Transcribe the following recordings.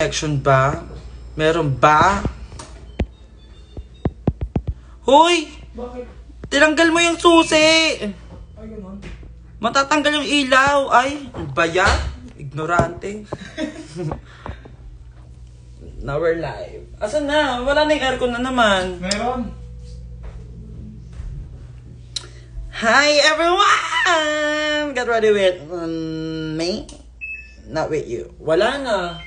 Action ba? Meron ba? Hoy! Bakit? Tinanggal mo yung susi! Ay, ganun. Matatanggal yung ilaw! Ay, baya? Ignorante. Now we're live. Asan na? Wala na yung aircon na naman. Meron. Hi everyone! Get ready with me? Not with you. Wala na.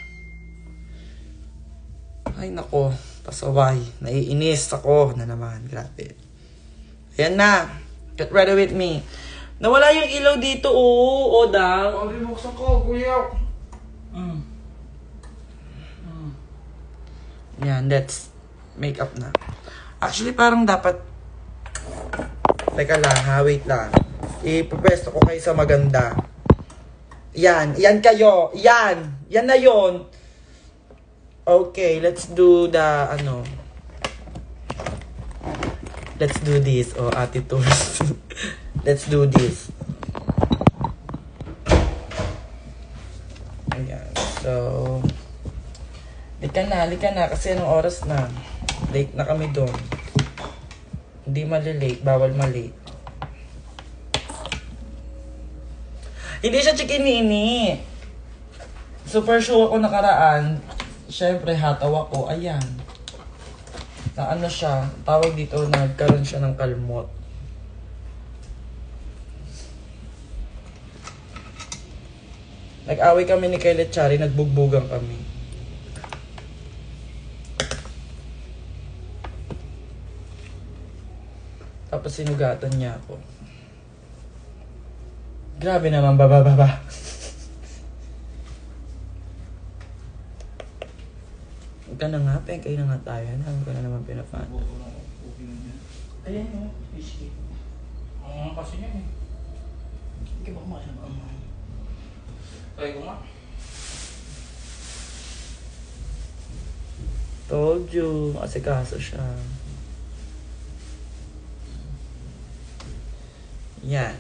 Ay nako, pasaway. Naiinis ako na naman. Grabe. Ayan na. Get ready with me. Nawala yung ilaw dito, oo, Odang. Oh, rinuksan ko, kuya. Yan, let's make up na. Actually, parang dapat... Teka lang, ha? Wait lang. Ipapesto ko kayo sa maganda. Yan. Yan kayo. Yan. Yan na yon. Okay, let's do the, let's do this. Oh, attitudes. Let's do this. Ayan. So, lika na. Kasi anong oras na? Late na kami doon. Hindi mali-late. Bawal mali. Hindi siya chikinini. Super sure ako nakaraan. Siyempre, hataw ako. Ayan. Na ano siya. Tawag dito, nagkaroon siya ng kalmot. Nag-away kami ni Kyle Chari. Nagbugbugan kami. Tapos sinugatan niya ako. Grabe naman, baba. Huwag ka na nga, kayo na nga tayo. Huwag ka na naman pinapaan. Ayan o, fish cake. Ang kasi niya eh. Hindi ba kumakas na ba? Try ko nga. Told you, asikaso siya. Yan.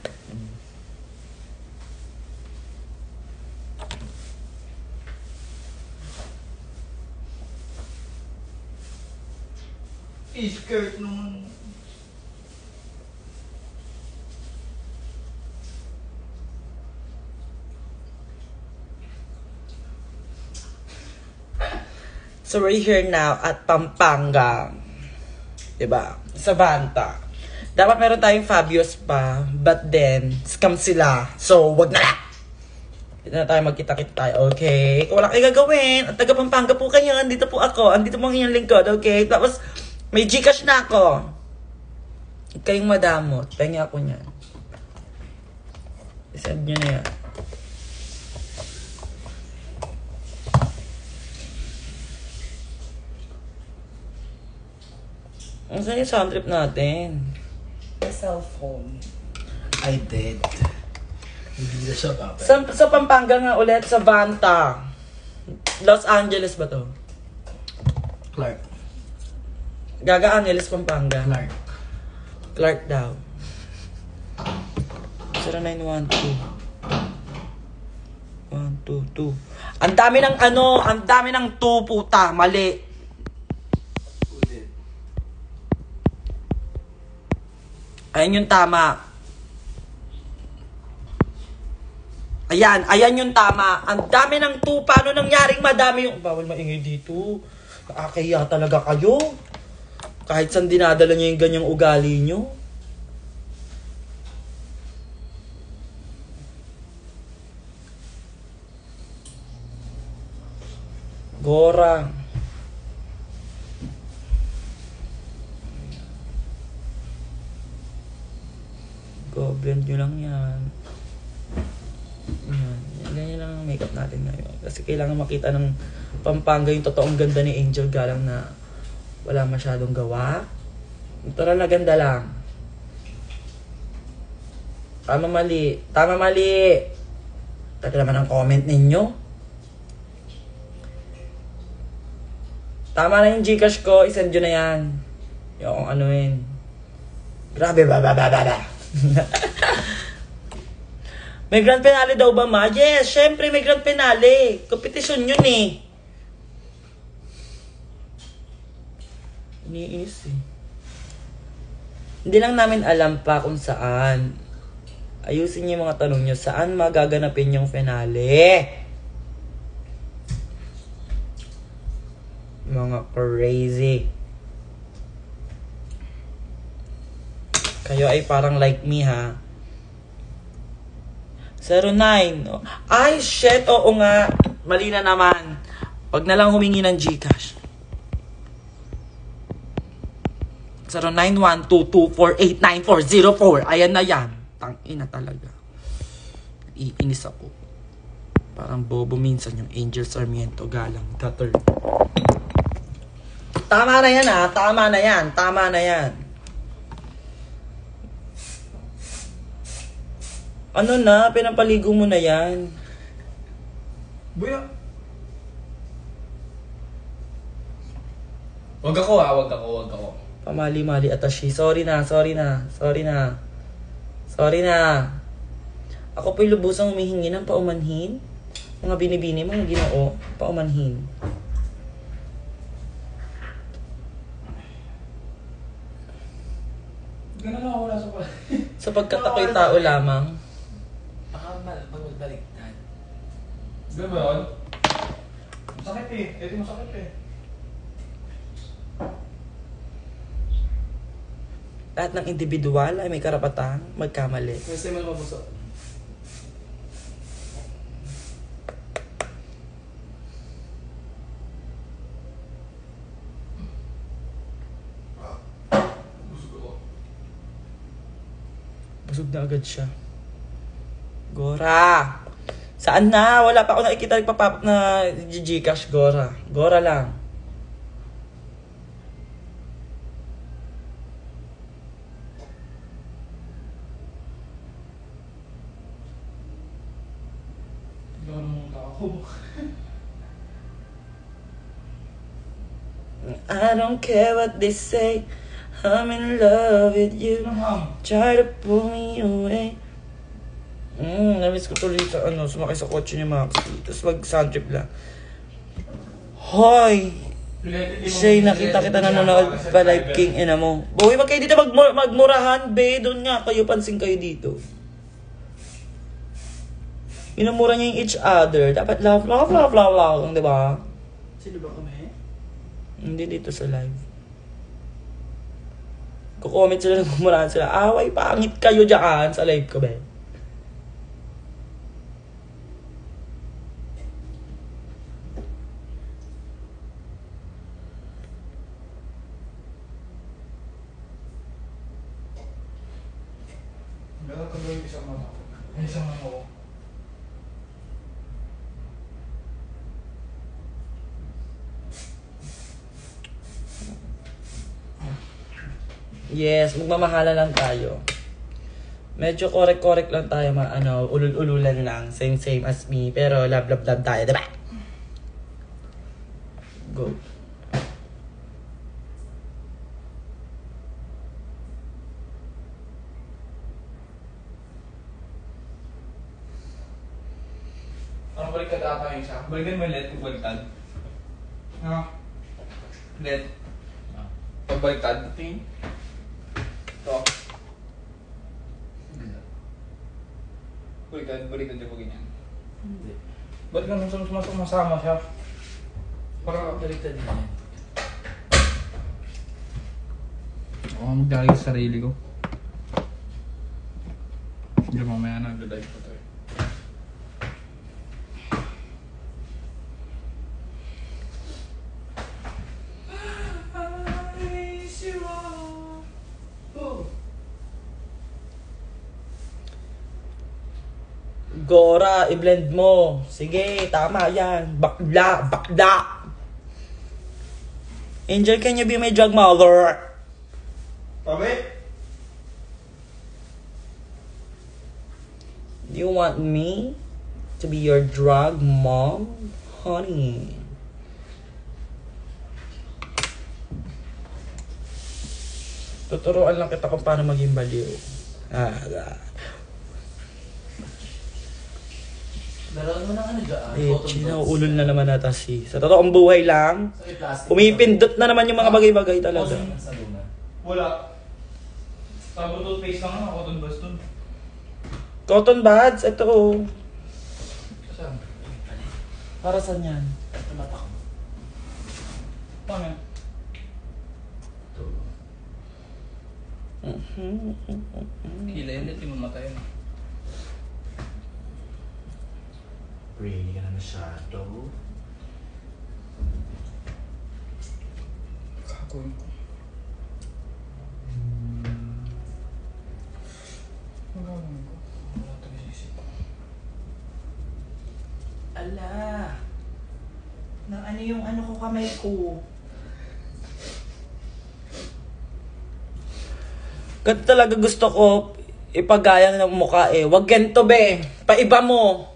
Skirt naman. So we're here now at Pampanga. Diba? Sa Vanta. Dapat meron tayong Fabios pa, but then, scam sila. So, wag na lang! Dito na tayo, magkita-kita tayo, okay? Kung wala kayo gagawin, at taga Pampanga po kayo, andito po ako, andito po ang inyong lingkod, okay? Tapos, may Gcash na ako. Kayong madamot, pengi ako niyan. I-send nyo na yan. Ang saan yung sound trip natin? My cellphone. I did. Hindi na siya papa. Sa Pampanga nga ulit, sa Vanta. Los Angeles ba to? Clark. Gaga Angeles, Pampanga. Clark. Clark daw. 0912. 122. Ang dami ng ang dami ng 2 puta, mali. Ayan yung tama. Ayan yung tama. Ang dami ng 2. Paano nangyaring madami yung... Bawal maingay dito. Nakakaya talaga kayo. Kahit saan dinadala niyo yung ganyang ugali niyo. Gora. Blend nyo lang yan. Yan. Ganyan lang ang makeup natin ngayon. Kasi kailangan makita ng Pampanga yung totoong ganda ni Angel Galang na wala masyadong gawa. Ito na ganda lang. Tama mali. Taka naman ang comment ninyo. Tama na yung Gcash ko. I-send nyo na yan. Yung anuin. Grabe ba. May grand finale daw ba, ma? Yes, syempre may grand finale. Kompetisyon yun eh. Iniinis eh. Hindi lang namin alam pa kung saan. Ayusin niyo yung mga tanong niyo. Saan magaganapin yung finale? Mga crazy. Kayo ay parang like me ha. 09. Ay, shit. Oo nga. Mali na naman. Wag na lang humingi ng Gcash. 091224899404. Ayan na yan. Tangina talaga. Iinis ako. Parang bobo minsan yung Angel Sarmiento galang. Gutter. Tama na yan ha. Tama na yan. Tama na yan. Ano na? Pinapaligo mo na yan. Buya. Wag ako. Pamali-mali atashi. Sorry na. Ako po'y lubusang humihingi ng paumanhin. Mga binibini mo, Ginoo, paumanhin. Ganun lang ako wala sa pala. Sapagkat ako'y tao lamang. Baka magbaliktad. Ganun ba yun? Masakit eh. Ito masakit eh. Lahat ng individual ay may karapatang magkamali. Kasi mo naman buso. Busog na agad siya. Gora! Saan na? Wala pa ako nakikita nagpapapap na Gcash, Gora. Gora lang. I don't care what they say. I'm in love with you. Try to pull me away. Namiss ko tuloy sa sumakay sa kotse ni Maxi. Tapos mag-sound trip lang. Hoy! Shay, nakita kita nanonood pa live King ina mo. Boy, wag kayo dito magmurahan, be. Doon nga kayo, pansin kayo dito. Minumura niya yung each other. Dapat love, di ba? Sino ba kami? Hindi dito sa live. Kukomment sila, nagmumurahan sila. Away, pangit kayo dyan sa live ko, be. Meron ka ba yung isang mata ko? Isang mata ko. Yes, magmamahala lang tayo. Medyo korek-korek lang tayo, ulul-ululan lang. Same as me. Pero love tayo, diba? Go. Parang baliktad ata yung isa. Balikan mo let, pagbaliktad. Let. Pagbaliktad. Tingin. Ito. Baliktad din po ganyan. Hindi. Ba't ganun sumasama siya? Parang baliktad na yan. Ako magdali sa sarili ko. Hindi mamaya na nagdadive ko to eh. Gora, i-blend mo. Sige, tama yan. Bakla. Angel, can you be my drug mother? Tabi? Do you want me to be your drug mom? Honey. Tuturuan lang kita kung paano maging baliw. Laruan mo ng ano dyan? Eh, Cotton buds. ulol na naman nata si. Sa totoong buhay lang, Sa may plastic. pumipindot na naman yung mga bagay-bagay talaga. Sa luna. Wala. Tabo toothpaste lang na, cotton buds dun. Cotton buds, ito oh. Saan? Para saan yan? Tumata ko. Paano yan? Hila yun, hindi mamatay yun. Really ka na masyado. Kakuin ko. Ang gagawin ko? Wala tayo sisip. Ala. Nang ano yung ano ko kamay ko. Ganito talaga gusto ko ipagaya ng mukha eh. Wag ganito be. Paiba mo.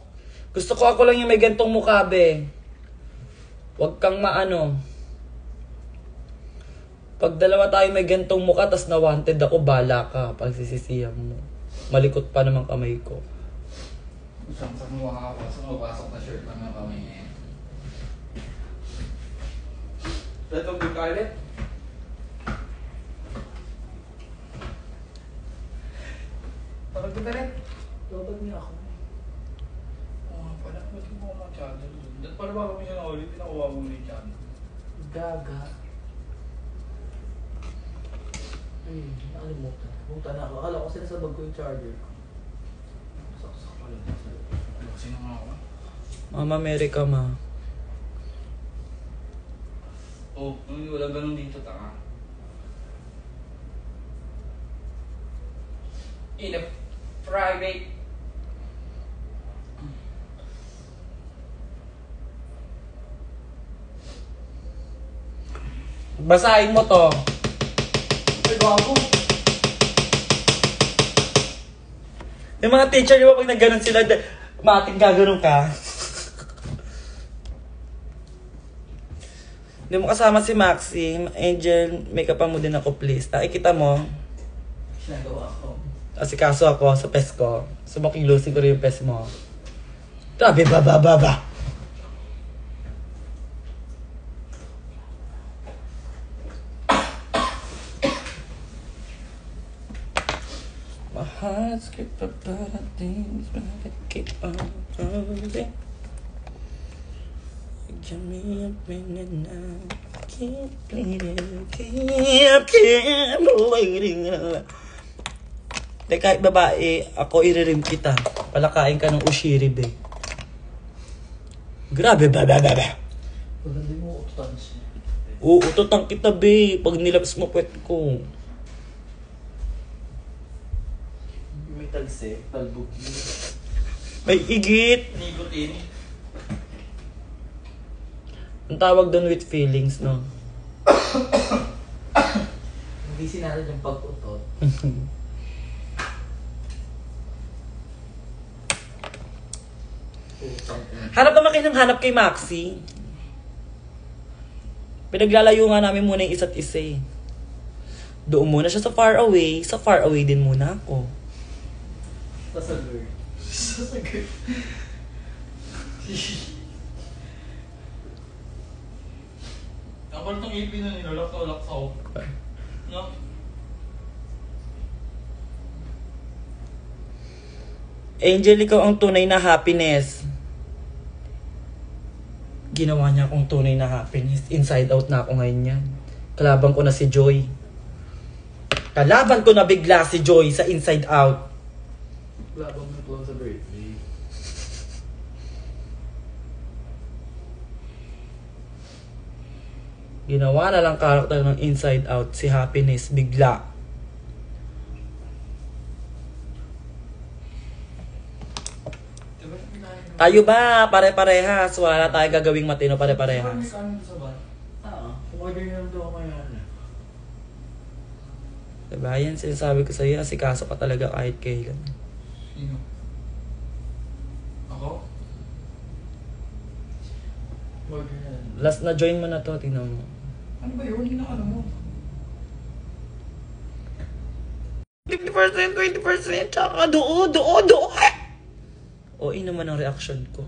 Gusto ko ako lang yung may gantong mukha be. Wag kang maano. Pag dalawa tayo may gantong mukha tas na-wanted ako, bala ka. Pagsisisihan mo. Malikot pa naman kamay ko. Saan mo makakapasok na shirt lang ng kamay niya. Let's go, Carlet. Parang kita rin. Dapat niya ako. Oo nga pala, ba't ko mga channel? Dapat pala ba kami siya na ulit, pinakuha mo na yung channel. Gaga. Ay, nakalimutan. Pumunta na ako. Akala ko sinasabag ko yung charger ko. Saksak pala. Ano kasi na nga ako? Mama America ma. Oh, wala ganun dito, taka. In a private. Basahin mo to. Ay, gago. Yung mga teacher, di ba pag nagganon sila, matik gaganon ka. Hindi mo kasama si Maxine. Angel, make up mo din ako please. Nakikita mo, Sinagawa ko. asikaso ako sa pes ko. Subukin lusin ko rin yung pes mo. Grabe, baba. My heart skip a lot of things, but I keep on going. Jam me up in the night, keep bleeding, keep waiting. De kahit babae, ako iririm kita. Palakain ka ng ushiri, be. Grabe, baba. Maganda mo ututan siya. Uutotan kita, be. Pag nilaps mo puwet ko. May talse, talbog. May igit. Nicotine. Ang tawag doon with feelings, no? Hindi sinala yung pag-utot. Hanap naman kayo ng hanap kay Maxi. Pinaglalayo nga namin muna yung isa't isa eh. Doon muna siya sa far away din muna ako. Sasagir. Sasagay. Ang kulit ng ipin na nilolak-tolak-saw. No? Angel, ikaw ang tunay na happiness. Ginawa niya akong tunay na happiness. Inside out na ako ngayon yan. Kalaban ko na si Joy. Kalaban ko na bigla si Joy sa inside out. Wala bang may clone sa birthday? Ginawa na lang karakter ng inside out si happiness bigla. Diba? Tayo ba? Pare-parehas. Wala na tayo gagawing matino pare-parehas. May kanin sa bar. Order na lang daw ako ngayon. Diba? Yan sinasabi ko sa'yo. Asikaso ka talaga kahit kailan. Sino? Ako? Order na lang. Last na join mo na to. Tingnan mo. Ano ba yun? Hinakano mo? 50%, 20%. Tsaka doon. O naman ang reaction ko.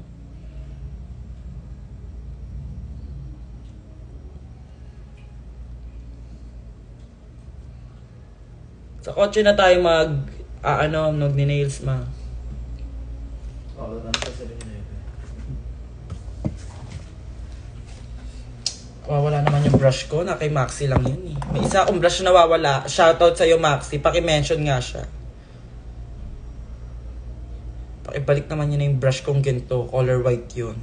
Sa kotse na tayo mag-nails ma. Oo, tanong sa sabi nila ito. Wala naman yung brush ko. Na kay Maxi lang yun eh. May isa akong brush na nawawala. Shoutout sa'yo Maxi. Paki-mention nga siya. Pakibalik naman yun na yung brush kong ginto. Color white yun.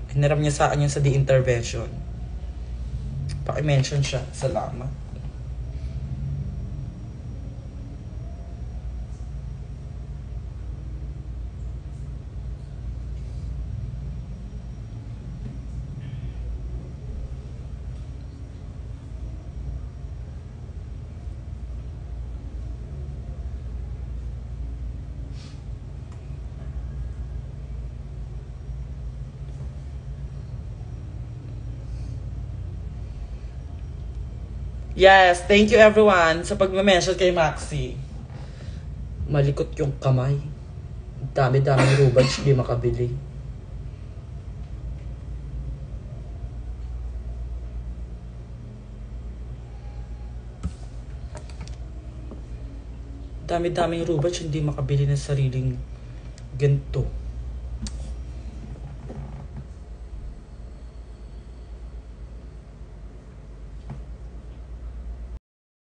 Hiniram niya sa akin yun sa D-intervention. Paki-mention siya. Salamat. Yes, thank you everyone sa pag-mention kay Maxi. Malikot yung kamay. Dami-daming rubans, di makabili. Dami-daming rubans, hindi makabili ng sariling ganito.